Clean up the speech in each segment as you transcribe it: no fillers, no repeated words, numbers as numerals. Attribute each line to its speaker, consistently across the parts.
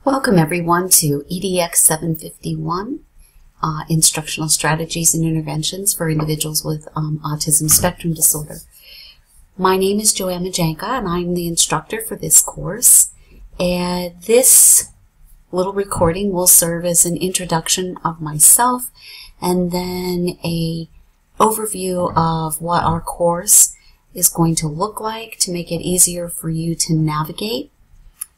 Speaker 1: Welcome everyone to EDEX 751, Instructional Strategies and Interventions for Individuals with Autism Spectrum Disorder. My name is Joanna Janka and I'm the instructor for this course. And this little recording will serve as an introduction of myself and then an overview of what our course is going to look like to make it easier for you to navigate.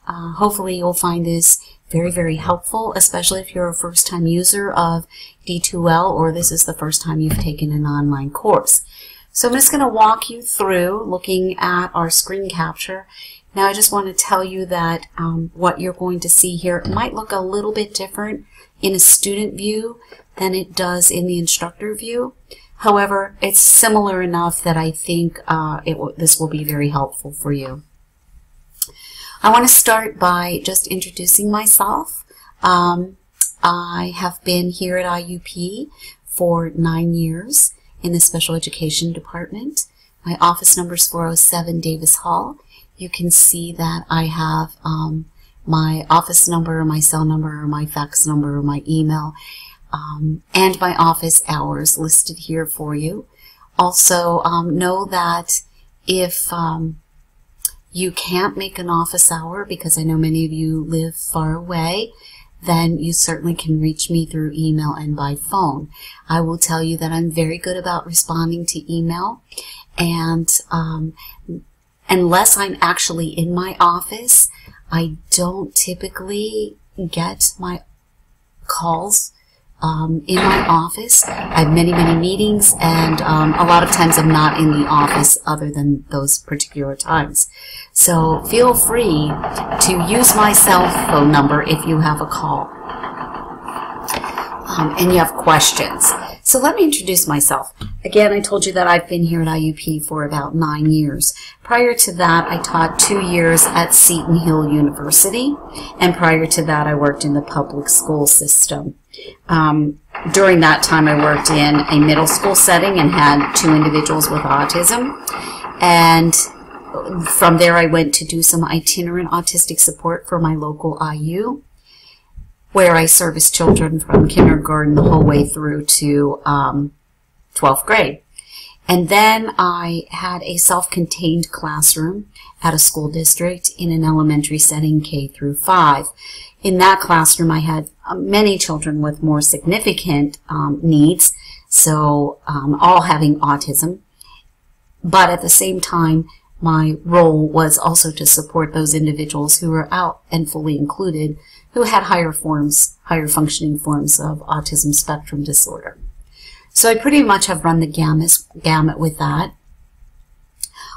Speaker 1: Hopefully you'll find this very, very helpful, especially if you're a first-time user of D2L or this is the first time you've taken an online course. So I'm just going to walk you through looking at our screen capture. Now I just want to tell you that what you're going to see here might look a little bit different in a student view than it does in the instructor view. However, it's similar enough that I think this will be very helpful for you. I want to start by just introducing myself. I have been here at IUP for 9 years in the special education department. My office number is 407 Davis Hall. You can see that I have my office number, my cell number, my fax number, my email, and my office hours listed here for you. Also, know that if you can't make an office hour, because I know many of you live far away, then you certainly can reach me through email and by phone. I will tell you that I'm very good about responding to email, and unless I'm actually in my office, I don't typically get my calls in my office. I have many, many meetings, and a lot of times I'm not in the office other than those particular times. So feel free to use my cell phone number if you have a call and you have questions. So let me introduce myself. Again, I told you that I've been here at IUP for about 9 years. Prior to that, I taught 2 years at Seton Hill University, and prior to that, I worked in the public school system. During that time, I worked in a middle school setting and had 2 individuals with autism. And from there, I went to do some itinerant autistic support for my local IU, where I serviced children from kindergarten the whole way through to 12th grade. And then I had a self-contained classroom at a school district in an elementary setting, K through 5. In that classroom, I had many children with more significant needs, so all having autism. But at the same time, my role was also to support those individuals who were out and fully included, who had higher functioning forms of autism spectrum disorder. So I pretty much have run the gamut with that.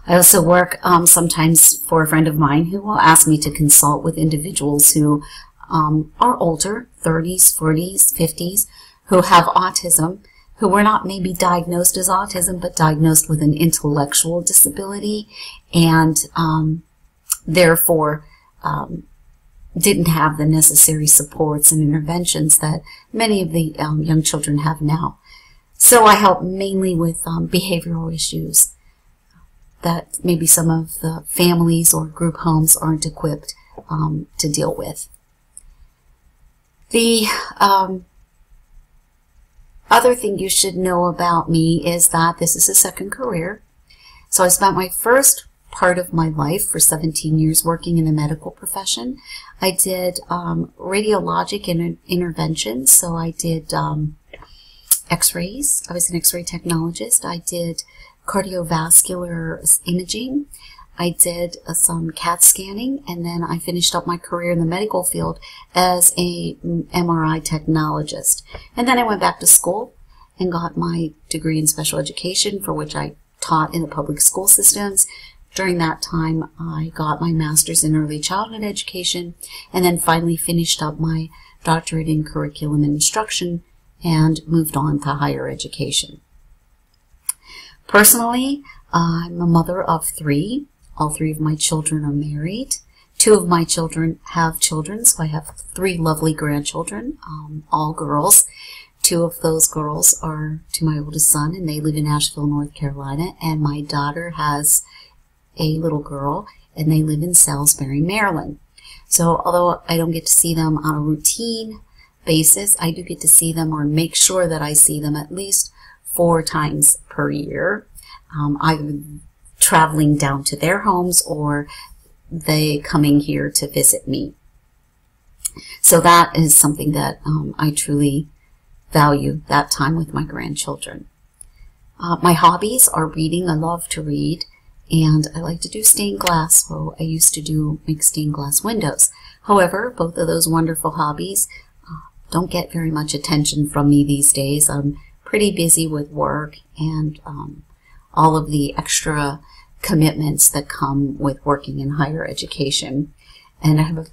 Speaker 1: I also work sometimes for a friend of mine who will ask me to consult with individuals who are older, 30s, 40s, 50s, who have autism, who were not maybe diagnosed as autism, but diagnosed with an intellectual disability, and therefore didn't have the necessary supports and interventions that many of the young children have now. So I help mainly with behavioral issues that maybe some of the families or group homes aren't equipped to deal with. The other thing you should know about me is that this is a second career. So I spent my first part of my life for 17 years working in the medical profession. I did radiologic interventions, so I did x-rays. I was an x-ray technologist. I did cardiovascular imaging. I did some CAT scanning, and then I finished up my career in the medical field as a MRI technologist. And then I went back to school and got my degree in special education, for which I taught in the public school systems. During that time, I got my master's in early childhood education, and then finally finished up my doctorate in curriculum and instruction and moved on to higher education. Personally, I'm a mother of 3. All 3 of my children are married. 2 of my children have children, so I have 3 lovely grandchildren, all girls. 2 of those girls are to my oldest son, and they live in Asheville, North Carolina, and my daughter has a little girl, and they live in Salisbury, Maryland. So although I don't get to see them on a routine basis, I do get to see them or make sure that I see them at least 4 times per year, either traveling down to their homes or they coming here to visit me. So that is something that I truly value, that time with my grandchildren. My hobbies are reading. I love to read, and I like to do stained glass. So I used to make stained glass windows. However, both of those wonderful hobbies don't get very much attention from me these days. I'm pretty busy with work and all of the extra commitments that come with working in higher education. And I have an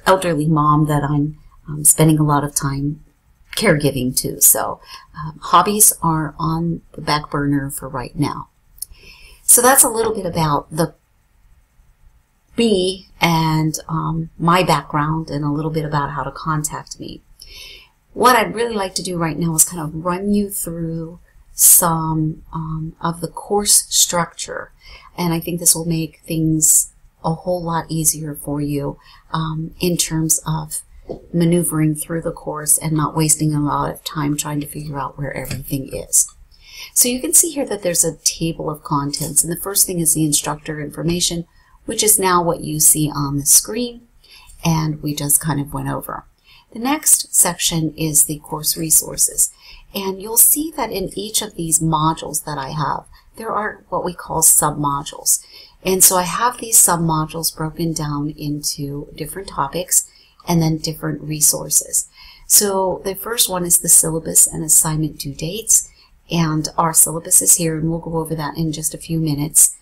Speaker 1: elderly mom that I'm spending a lot of time caregiving to. So hobbies are on the back burner for right now. So that's a little bit about me and my background and a little bit about how to contact me. What I'd really like to do right now is kind of run you through some of the course structure. And I think this will make things a whole lot easier for you in terms of maneuvering through the course and not wasting a lot of time trying to figure out where everything is. So you can see here that there's a table of contents, and the first thing is the instructor information, which is now what you see on the screen, and we just kind of went over. The next section is the course resources, and you'll see that in each of these modules that I have, there are what we call sub-modules. And so I have these sub-modules broken down into different topics and then different resources. So the first one is the syllabus and assignment due dates, and our syllabus is here, and we'll go over that in just a few minutes.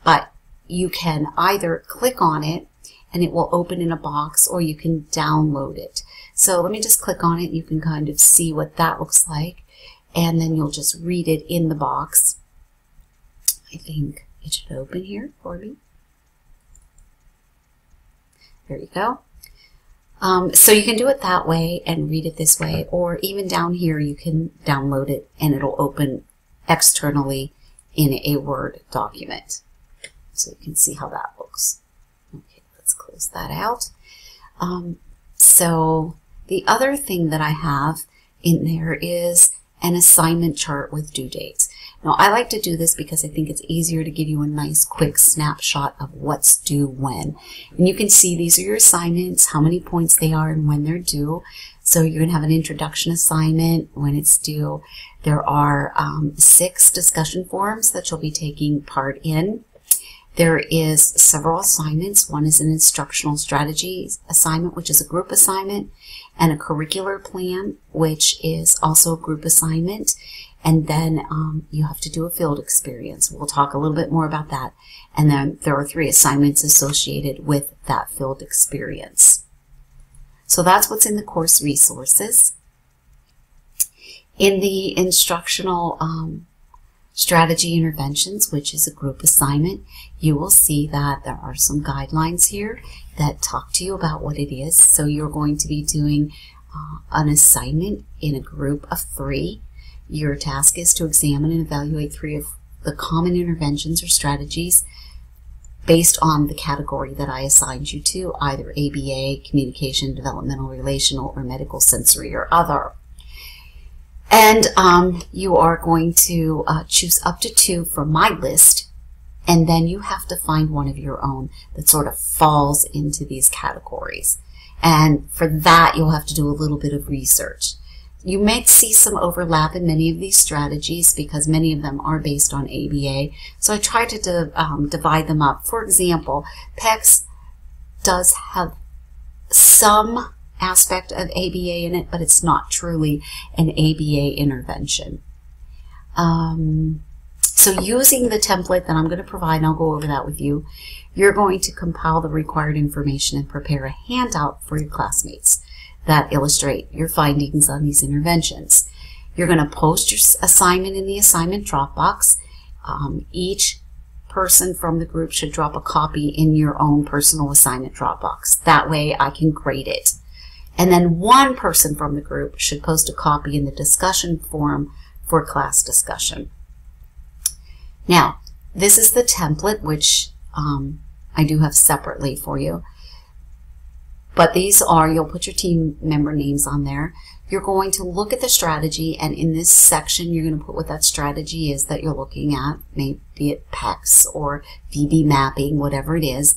Speaker 1: But you can either click on it and it will open in a box, or you can download it. So let me just click on it. You can kind of see what that looks like, and then you'll just read it in the box. I think it should open here for me. There you go. So you can do it that way and read it this way, or even down here you can download it and it'll open externally in a Word document. So you can see how that looks. Okay, let's close that out. So the other thing that I have in there is an assignment chart with due dates. Now, I like to do this because I think it's easier to give you a nice quick snapshot of what's due when. And you can see these are your assignments, how many points they are, and when they're due. So you're going to have an introduction assignment when it's due. There are 6 discussion forums that you'll be taking part in. There is several assignments. One is an instructional strategies assignment, which is a group assignment, and a curricular plan, which is also a group assignment. And then you have to do a field experience. We'll talk a little bit more about that. And then there are 3 assignments associated with that field experience. So that's what's in the course resources. In the instructional strategy interventions, which is a group assignment, you will see that there are some guidelines here that talk to you about what it is. So you're going to be doing an assignment in a group of 3. Your task is to examine and evaluate 3 of the common interventions or strategies based on the category that I assigned you to, either ABA, communication, developmental, relational, or medical, sensory, or other. And you are going to choose up to 2 from my list, and then you have to find one of your own that sort of falls into these categories. And for that, you'll have to do a little bit of research. You may see some overlap in many of these strategies because many of them are based on ABA. So I try to divide them up. For example, PECS does have some aspect of ABA in it, but it's not truly an ABA intervention. So using the template that I'm going to provide, and I'll go over that with you, you're going to compile the required information and prepare a handout for your classmates that illustrate your findings on these interventions. You're going to post your assignment in the assignment Dropbox. Each person from the group should drop a copy in your own personal assignment Dropbox. That way I can grade it. And then one person from the group should post a copy in the discussion forum for class discussion. Now, this is the template, which I do have separately for you. But these are, you'll put your team member names on there. You're going to look at the strategy, and in this section, you're going to put what that strategy is that you're looking at, maybe it PECS or VB mapping, whatever it is.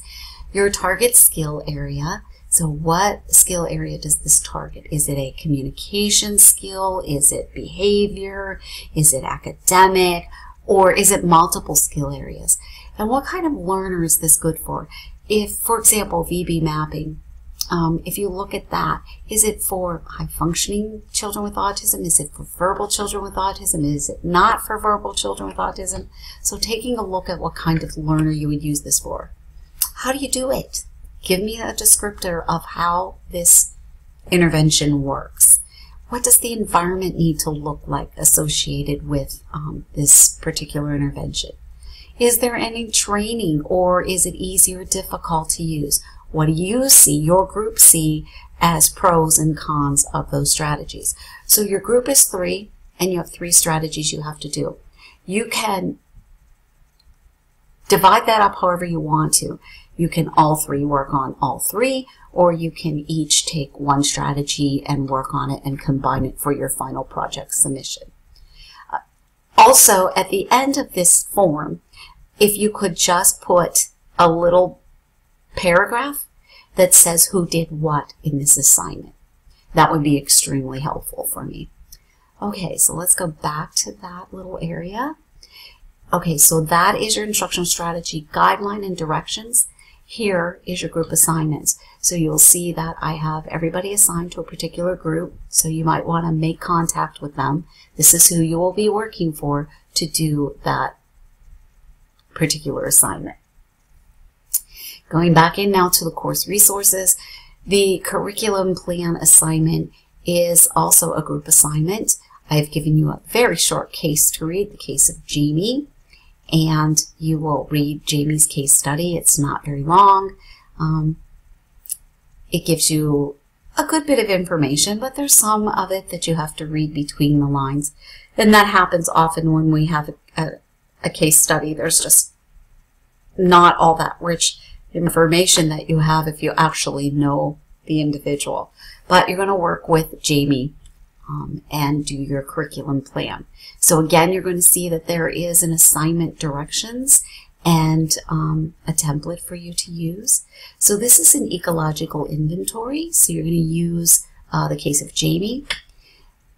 Speaker 1: Your target skill area. So what skill area does this target? Is it a communication skill? Is it behavior? Is it academic? Or is it multiple skill areas? And what kind of learner is this good for? If, for example, VB mapping, if you look at that, is it for high-functioning children with autism? Is it for verbal children with autism? Is it not for verbal children with autism? So taking a look at what kind of learner you would use this for. How do you do it? Give me a descriptor of how this intervention works. What does the environment need to look like associated with this particular intervention? Is there any training, or is it easy or difficult to use? What do you see, your group see, as pros and cons of those strategies? So your group is 3, and you have 3 strategies you have to do. You can divide that up however you want to. You can all 3 work on all 3, or you can each take one strategy and work on it and combine it for your final project submission. Also, at the end of this form, if you could just put a little paragraph that says who did what in this assignment, that would be extremely helpful for me. Okay, so let's go back to that little area. Okay, so that is your instructional strategy guideline and directions. Here is your group assignments. So you'll see that I have everybody assigned to a particular group, so you might want to make contact with them. This is who you will be working for to do that particular assignment. Going back in now to the course resources, the curriculum plan assignment is also a group assignment. I've given you a very short case to read, the case of Jamie, and you will read Jamie's case study. It's not very long. It gives you a good bit of information, but there's some of it that you have to read between the lines. And that happens often when we have a case study. There's just not all that rich information that you have if you actually know the individual. But you're going to work with Jamie and do your curriculum plan. So again, you're going to see that there is an assignment directions and a template for you to use. So this is an ecological inventory. So you're going to use the case of Jamie.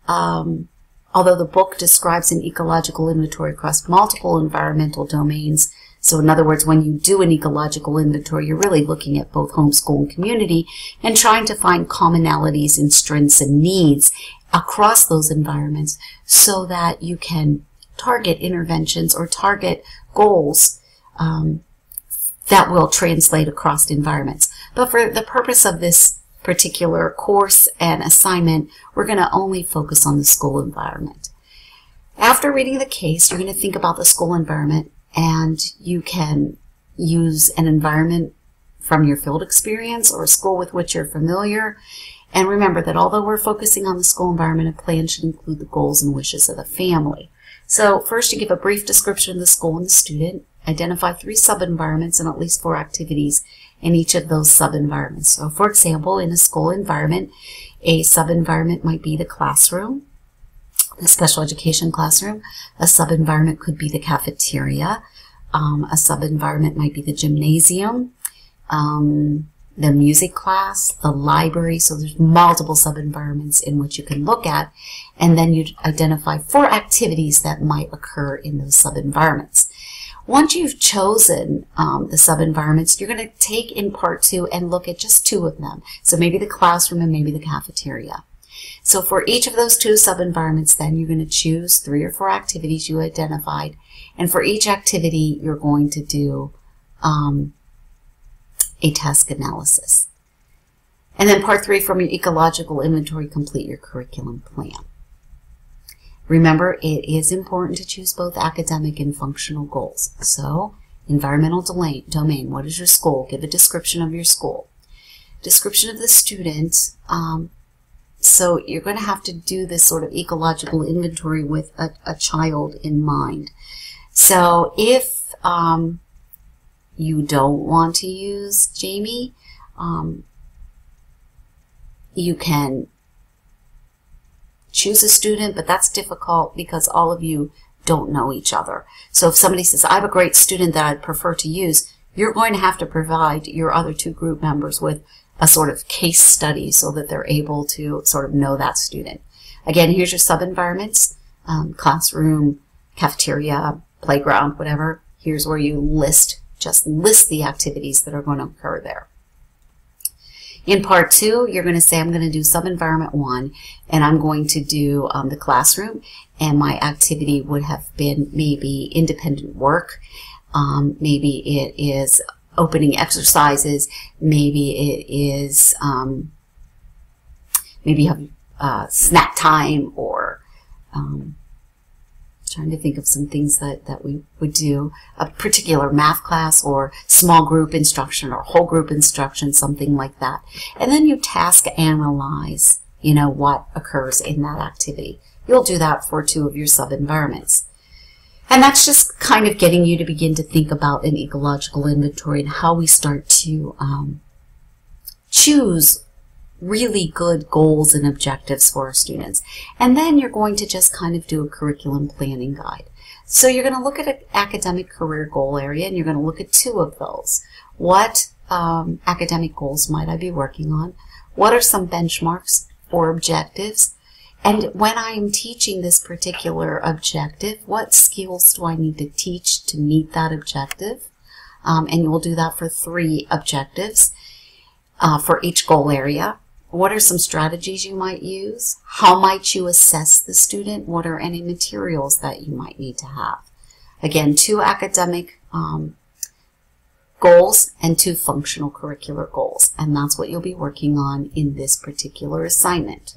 Speaker 1: Although the book describes an ecological inventory across multiple environmental domains, so in other words, when you do an ecological inventory, you're really looking at both homeschool and community and trying to find commonalities and strengths and needs across those environments so that you can target interventions or target goals that will translate across environments. But for the purpose of this particular course and assignment, we're going to only focus on the school environment. After reading the case, you're going to think about the school environment, and you can use an environment from your field experience or a school with which you're familiar. And remember that although we're focusing on the school environment, a plan should include the goals and wishes of the family. So first, you give a brief description of the school and the student. Identify 3 sub-environments and at least 4 activities in each of those sub-environments. So for example, in a school environment, a sub-environment might be the classroom, the special education classroom. A sub-environment could be the cafeteria. A sub-environment might be the gymnasium, the music class, the library. So there's multiple sub-environments in which you can look at, and then you identify 4 activities that might occur in those sub-environments. Once you've chosen the sub-environments, you're going to take in part 2 and look at just 2 of them. So maybe the classroom and maybe the cafeteria. So for each of those 2 sub-environments, then you're going to choose 3 or 4 activities you identified. And for each activity, you're going to do a task analysis. And then part 3, from your ecological inventory, complete your curriculum plan. Remember, it is important to choose both academic and functional goals. So, environmental domain, what is your school? Give a description of your school. Description of the student. So you're going to have to do this sort of ecological inventory with a child in mind. So if you don't want to use Jamie, You can choose a student, but that's difficult because all of you don't know each other. So if somebody says, I have a great student that I'd prefer to use, you're going to have to provide your other two group members with a sort of case study so that they're able to sort of know that student. Again, here's your sub-environments, classroom, cafeteria, playground, whatever. Here's where you just list the activities that are going to occur there. In part 2, you're going to say, I'm going to do sub-environment 1, and I'm going to do the classroom, and my activity would have been maybe independent work. Maybe it is opening exercises. Maybe it is, maybe you have snack time, or trying to think of some things that we would do, a particular math class or small group instruction or whole group instruction, something like that. And then you task analyze, what occurs in that activity. You'll do that for 2 of your sub-environments. And that's just kind of getting you to begin to think about an ecological inventory and how we start to choose really good goals and objectives for our students. And then you're going to just kind of do a curriculum planning guide. So you're going to look at an academic career goal area, and you're going to look at 2 of those. What academic goals might I be working on? What are some benchmarks or objectives? And when I am teaching this particular objective, what skills do I need to teach to meet that objective? And you will do that for 3 objectives for each goal area. What are some strategies you might use? How might you assess the student? What are any materials that you might need to have? Again, 2 academic goals and 2 functional curricular goals. And that's what you'll be working on in this particular assignment.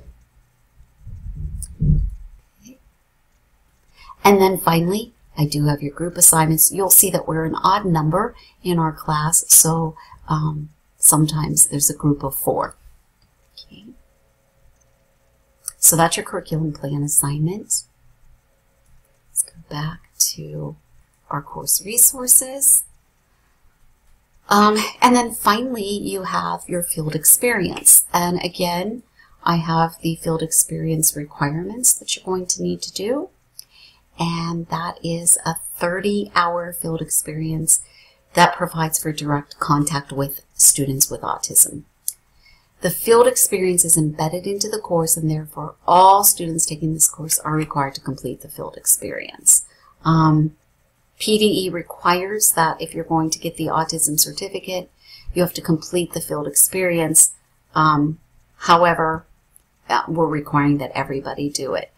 Speaker 1: And then finally, I do have your group assignments. You'll see that we're an odd number in our class, so sometimes there's a group of 4. Okay. So that's your curriculum plan assignment. Let's go back to our course resources. And then finally, you have your field experience. And again, I have the field experience requirements that you're going to need to do. And that is a 30-hour field experience that provides for direct contact with students with autism. The field experience is embedded into the course, and therefore all students taking this course are required to complete the field experience. PDE requires that if you're going to get the autism certificate, you have to complete the field experience. However, we're requiring that everybody do it.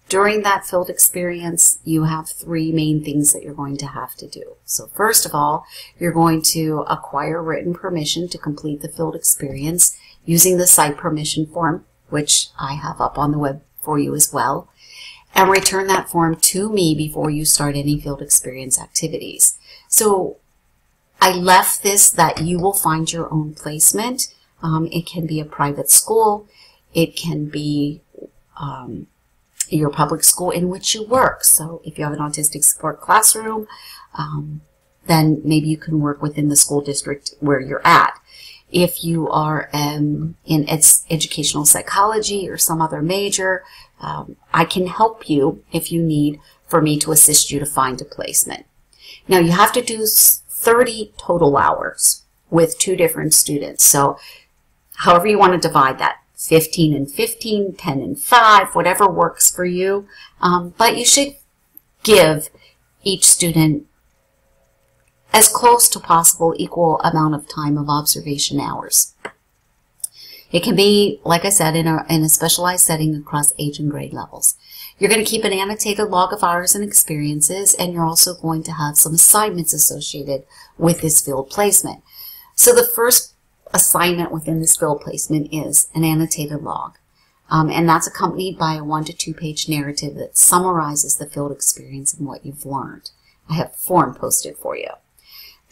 Speaker 1: During that field experience, you have 3 main things that you're going to have to do. So first of all, you're going to acquire written permission to complete the field experience using the site permission form, which I have up on the web for you as well, and return that form to me before you start any field experience activities. So I left this that you will find your own placement. It can be a private school. It can be your public school in which you work. So if you have an autistic support classroom, then maybe you can work within the school district where you're at. If you are in educational psychology or some other major, I can help you if you need for me to assist you to find a placement. Now you have to do 30 total hours with 2 different students. So however you want to divide that, 15 and 15, 10 and 5, whatever works for you. But you should give each student as close to possible equal amount of time of observation hours. It can be, like I said, in a specialized setting across age and grade levels. You're going to keep an annotated log of hours and experiences, and you're also going to have some assignments associated with this field placement. So the first assignment within this field placement is an annotated log. And that's accompanied by a 1 to 2 page narrative that summarizes the field experience and what you've learned. I have a form posted for you.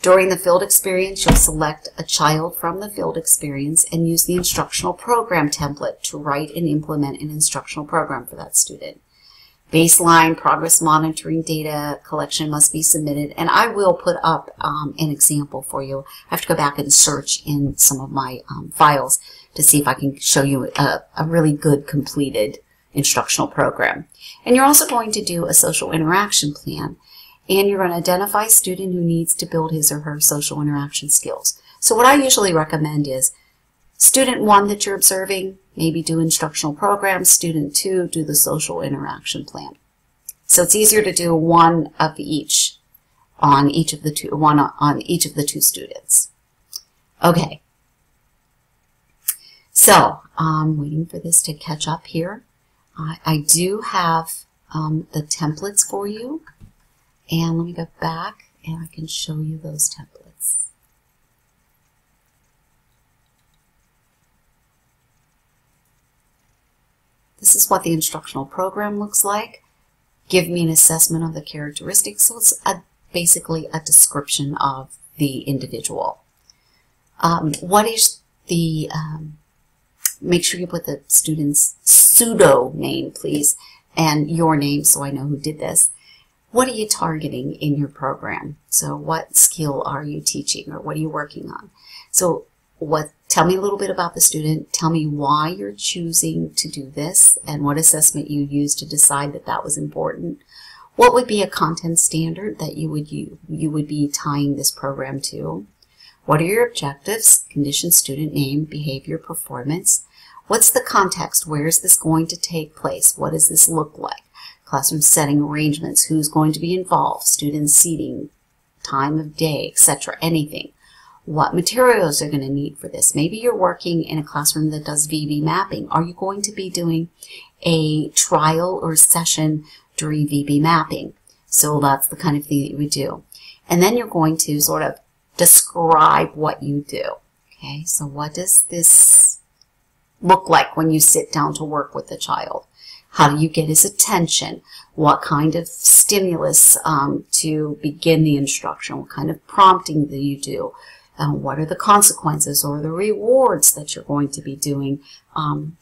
Speaker 1: During the field experience, you'll select a child from the field experience and use the instructional program template to write and implement an instructional program for that student. Baseline progress monitoring data collection must be submitted, and I will put up an example for you. I have to go back and search in some of my files to see if I can show you a really good completed instructional program. And you're also going to do a social interaction plan. And you're going to identify a student who needs to build his or her social interaction skills. So what I usually recommend is student 1 that you're observing, maybe do instructional programs. Student 2, do the social interaction plan. So it's easier to do one of each on each of the two students. Okay. So I'm waiting for this to catch up here. I do have the templates for you. And let me go back and I can show you those templates. This is what the instructional program looks like. Give me an assessment of the characteristics. So it's basically a description of the individual. What is the, make sure you put the student's pseudo name, please, and your name so I know who did this. What are you targeting in your program? So what skill are you teaching, or what are you working on? So tell me a little bit about the student. Tell me why you're choosing to do this and what assessment you used to decide that that was important. What would be a content standard that you would be tying this program to? What are your objectives? Condition, student name, behavior, performance. What's the context? Where is this going to take place? What does this look like? Classroom setting arrangements, who's going to be involved, student seating, time of day, etc., anything. What materials are going to need for this? Maybe you're working in a classroom that does VB mapping. Are you going to be doing a trial or session during VB mapping? So that's the kind of thing that you would do. And then you're going to sort of describe what you do. Okay, so what does this look like when you sit down to work with the child? How do you get his attention? What kind of stimulus to begin the instruction? What kind of prompting do you do? What are the consequences or the rewards that you're going to be doing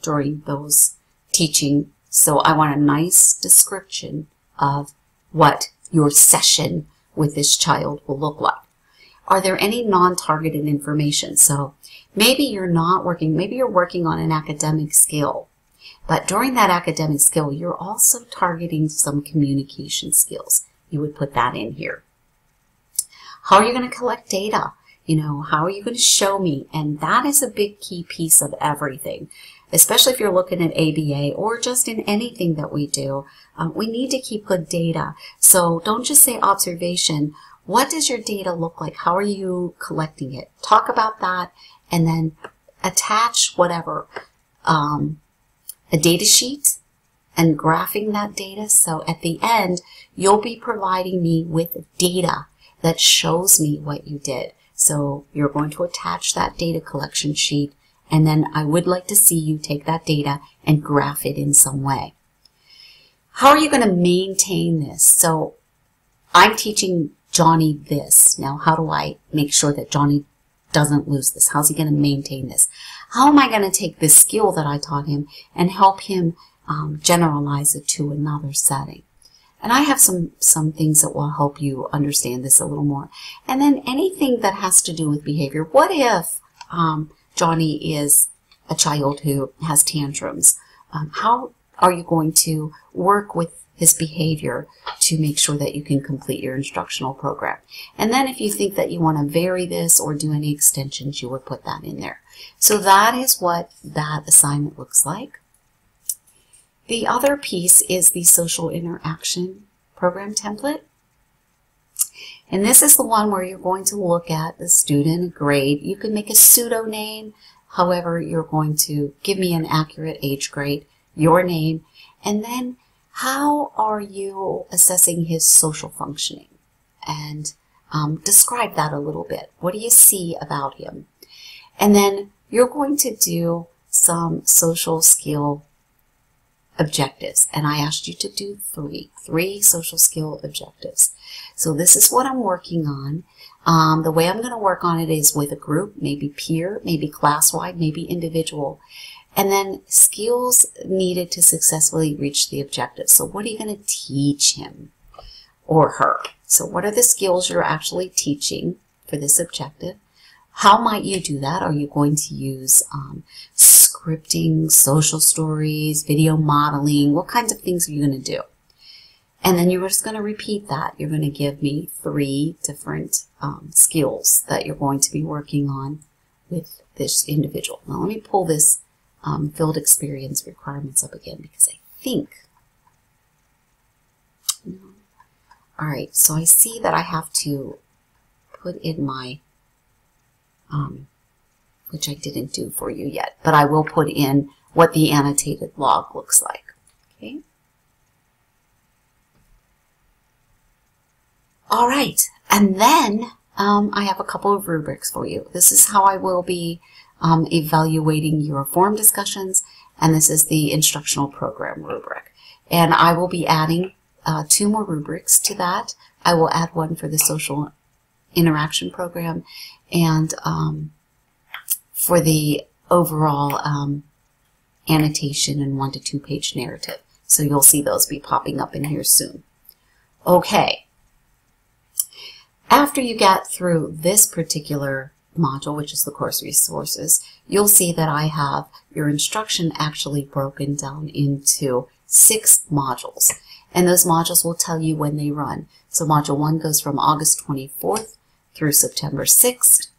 Speaker 1: during those teaching? So I want a nice description of what your session with this child will look like. Are there any non-targeted information? So maybe you're not working, maybe you're working on an academic skill. But during that academic skill, you're also targeting some communication skills. You would put that in here. How are you going to collect data? You know, how are you going to show me? And that is a big key piece of everything, especially if you're looking at ABA or just in anything that we do. We need to keep good data. So don't just say observation. What does your data look like? How are you collecting it? Talk about that and then attach whatever, a data sheet and graphing that data. So at the end, you'll be providing me with data that shows me what you did. So you're going to attach that data collection sheet, and then I would like to see you take that data and graph it in some way. How are you going to maintain this? So I'm teaching Johnny this. Now, how do I make sure that Johnny doesn't lose this? How's he going to maintain this? How am I going to take this skill that I taught him and help him generalize it to another setting? And I have some things that will help you understand this a little more. And then anything that has to do with behavior. What if Johnny is a child who has tantrums? How are you going to work with his behavior to make sure that you can complete your instructional program? And then if you think that you want to vary this or do any extensions, you would put that in there. So that is what that assignment looks like. The other piece is the social interaction program template. And this is the one where you're going to look at the student grade. You can make a pseudo name. However, you're going to give me an accurate age grade, your name, and then how are you assessing his social functioning? And describe that a little bit. What do you see about him? And then you're going to do some social skill objectives. And I asked you to do three social skill objectives. So this is what I'm working on. The way I'm going to work on it is with a group, maybe peer, maybe class-wide, maybe individual. And then skills needed to successfully reach the objective. So what are you going to teach him or her? So what are the skills you're actually teaching for this objective? How might you do that? Are you going to use scripting, social stories, video modeling? What kinds of things are you going to do? And then you're just going to repeat that. You're going to give me 3 different skills that you're going to be working on with this individual. Now let me pull this field experience requirements up again because I think, all right, so I see that I have to put in my, which I didn't do for you yet, but I will put in what the annotated log looks like, okay? All right, and then I have a couple of rubrics for you. This is how I will be evaluating your forum discussions, and this is the instructional program rubric. And I will be adding 2 more rubrics to that. I will add one for the social interaction program and for the overall annotation and 1 to 2 page narrative. So you'll see those be popping up in here soon. Okay. After you get through this particular module, which is the course resources, you'll see that I have your instruction actually broken down into 6 modules. And those modules will tell you when they run. So module 1 goes from August 24th through September 6th.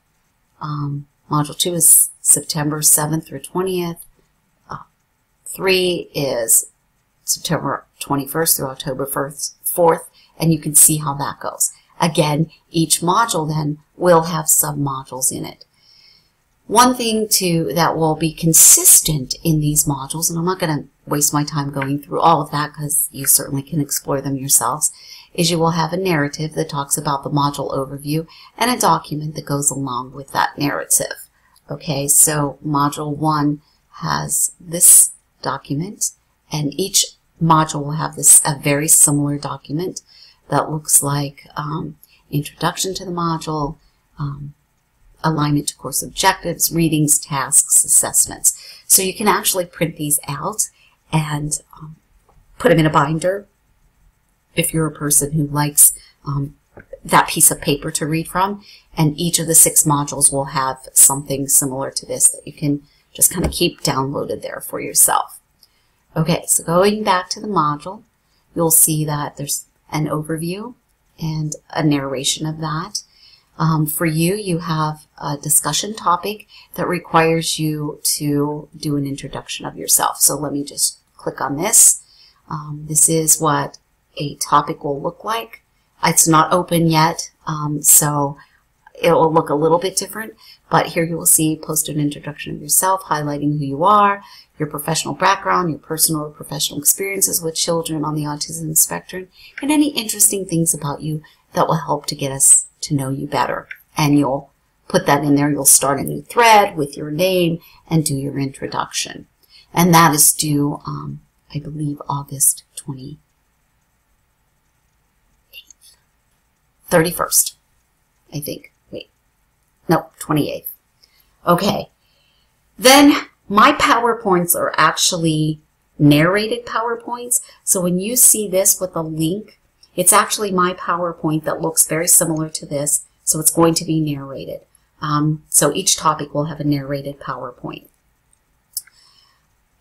Speaker 1: Module 2 is September 7th through 20th. 3 is September 21st through October 4th, and you can see how that goes. Again, each module then will have sub-modules in it. One thing that will be consistent in these modules, and I'm not going to waste my time going through all of that because you certainly can explore them yourselves, is you will have a narrative that talks about the module overview and a document that goes along with that narrative. Okay, so module 1 has this document, and each module will have a very similar document that looks like introduction to the module, alignment to course objectives, readings, tasks, assessments. So you can actually print these out and put them in a binder if you're a person who likes that piece of paper to read from. And each of the 6 modules will have something similar to this that you can just kind of keep downloaded there for yourself. Okay, so going back to the module, you'll see that there's an overview and a narration of that. For you, you have a discussion topic that requires you to do an introduction of yourself. So let me just click on this. This is what a topic will look like. It's not open yet, so it will look a little bit different. But here you will see post an introduction of yourself, highlighting who you are, your professional background, your personal or professional experiences with children on the autism spectrum, and any interesting things about you that will help to get us to know you better. And you'll put that in there. You'll start a new thread with your name and do your introduction. And that is due, I believe, August 31st, I think. Wait. No, 28th. Okay. Then my PowerPoints are actually narrated PowerPoints. So when you see this with a link, it's actually my PowerPoint that looks very similar to this. So it's going to be narrated. So each topic will have a narrated PowerPoint.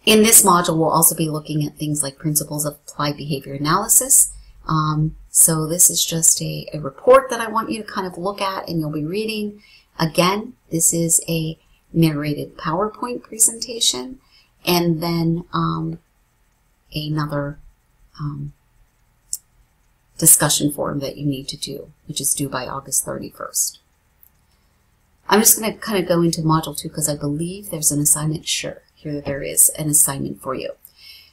Speaker 1: In this module, we'll also be looking at things like principles of applied behavior analysis. So this is just a report that I want you to kind of look at and you'll be reading. Again, this is a narrated PowerPoint presentation, and then another discussion forum that you need to do, which is due by August 31st. I'm just going to kind of go into Module 2 because I believe there's an assignment. Sure, here there is an assignment for you.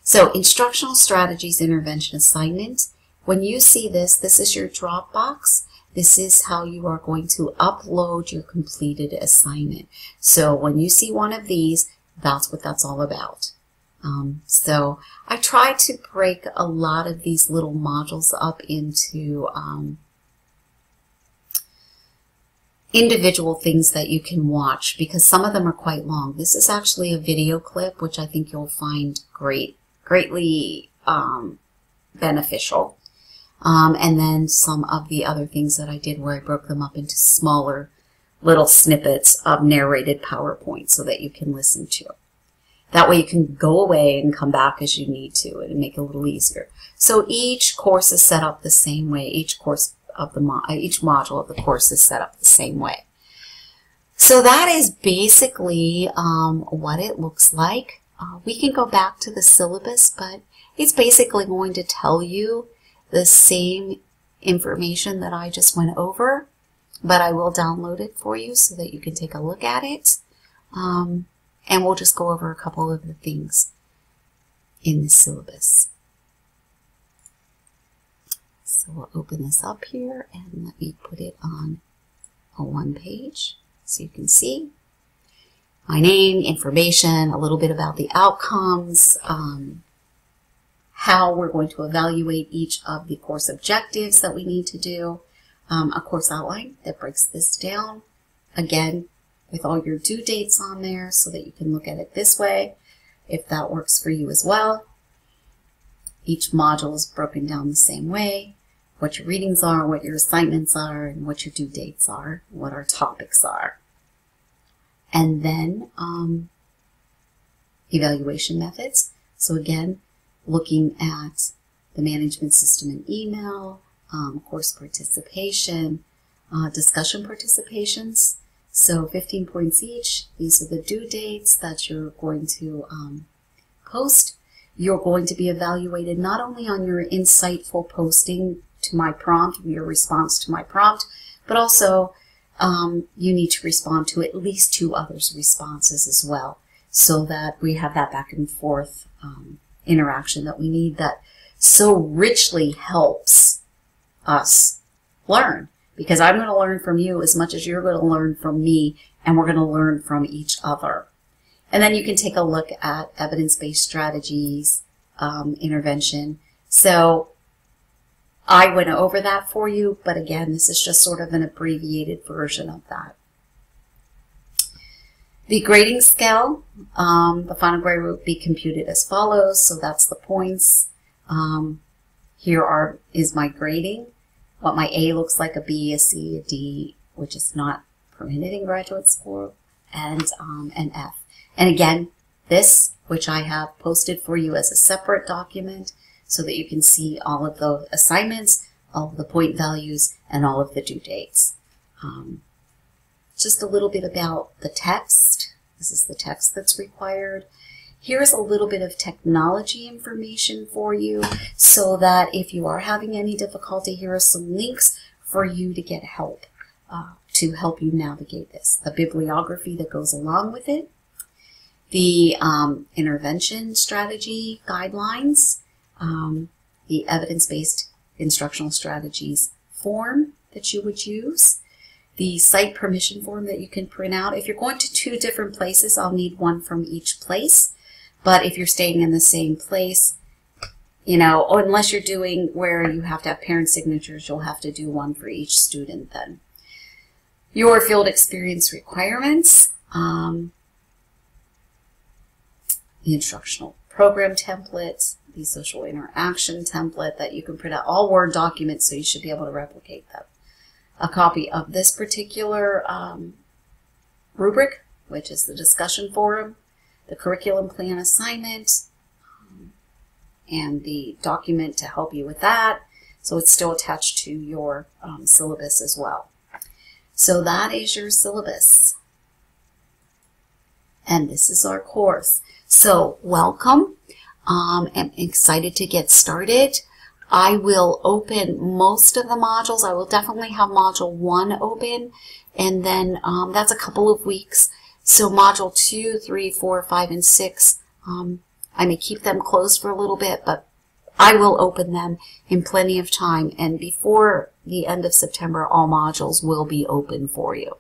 Speaker 1: So, Instructional Strategies Intervention Assignment. When you see this, this is your Dropbox. This is how you are going to upload your completed assignment. So when you see one of these, that's what that's all about. So I try to break a lot of these little modules up into individual things that you can watch because some of them are quite long. This is actually a video clip, which I think you'll find greatly beneficial. And then some of the other things that I did where I broke them up into smaller little snippets of narrated PowerPoint so that you can listen to. That way you can go away and come back as you need to and make it a little easier. So each course is set up the same way. Each module of the course is set up the same way. So that is basically what it looks like. We can go back to the syllabus, but it's basically going to tell you the same information that I just went over, but I will download it for you so that you can take a look at it. And we'll just go over a couple of the things in the syllabus. So we'll open this up here and let me put it on a one page so you can see my name, information, a little bit about the outcomes, how we're going to evaluate each of the course objectives that we need to do, a course outline that breaks this down, again, with all your due dates on there so that you can look at it this way, if that works for you as well. Each module is broken down the same way, what your readings are, what your assignments are, and what your due dates are, what our topics are. And then evaluation methods. So again, looking at the management system and email, course participation, discussion participations. So 15 points each. These are the due dates that you're going to post. You're going to be evaluated not only on your insightful posting to my prompt, your response to my prompt, but also you need to respond to at least 2 others' responses as well, so that we have that back and forth interaction that we need that so richly helps us learn. Because I'm going to learn from you as much as you're going to learn from me, and we're going to learn from each other. And then you can take a look at evidence-based strategies, intervention. So I went over that for you, but again, this is just sort of an abbreviated version of that. The grading scale, the final grade will be computed as follows. So that's the points. Here is my grading. What my A looks like, a B, a C, a D, which is not permitted in graduate school, and an F. And again, this, which I have posted for you as a separate document so that you can see all of the assignments, all of the point values, and all of the due dates. Just a little bit about the text. This is the text that's required. Here's a little bit of technology information for you so that if you are having any difficulty, here are some links for you to get help, to help you navigate this. The bibliography that goes along with it, the intervention strategy guidelines, the evidence-based instructional strategies form that you would use, the site permission form that you can print out. If you're going to 2 different places, I'll need one from each place. But if you're staying in the same place, you know, or unless you're doing where you have to have parent signatures, you'll have to do one for each student then. Your field experience requirements, the instructional program template, the social interaction template that you can print out, all Word documents, so you should be able to replicate them. A copy of this particular rubric, which is the discussion forum, the curriculum plan assignment, and the document to help you with that. So it's still attached to your syllabus as well. So that is your syllabus. And this is our course. So welcome. I'm excited to get started. I will open most of the modules. I will definitely have module 1 open, and then that's a couple of weeks. So module 2, 3, 4, 5, and 6, I may keep them closed for a little bit, but I will open them in plenty of time. And before the end of September, all modules will be open for you.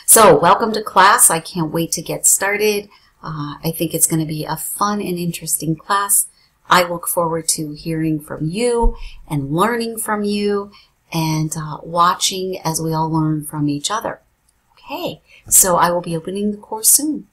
Speaker 1: So welcome to class. I can't wait to get started. I think it's going to be a fun and interesting class. I look forward to hearing from you and learning from you and watching as we all learn from each other. Okay, so I will be opening the course soon.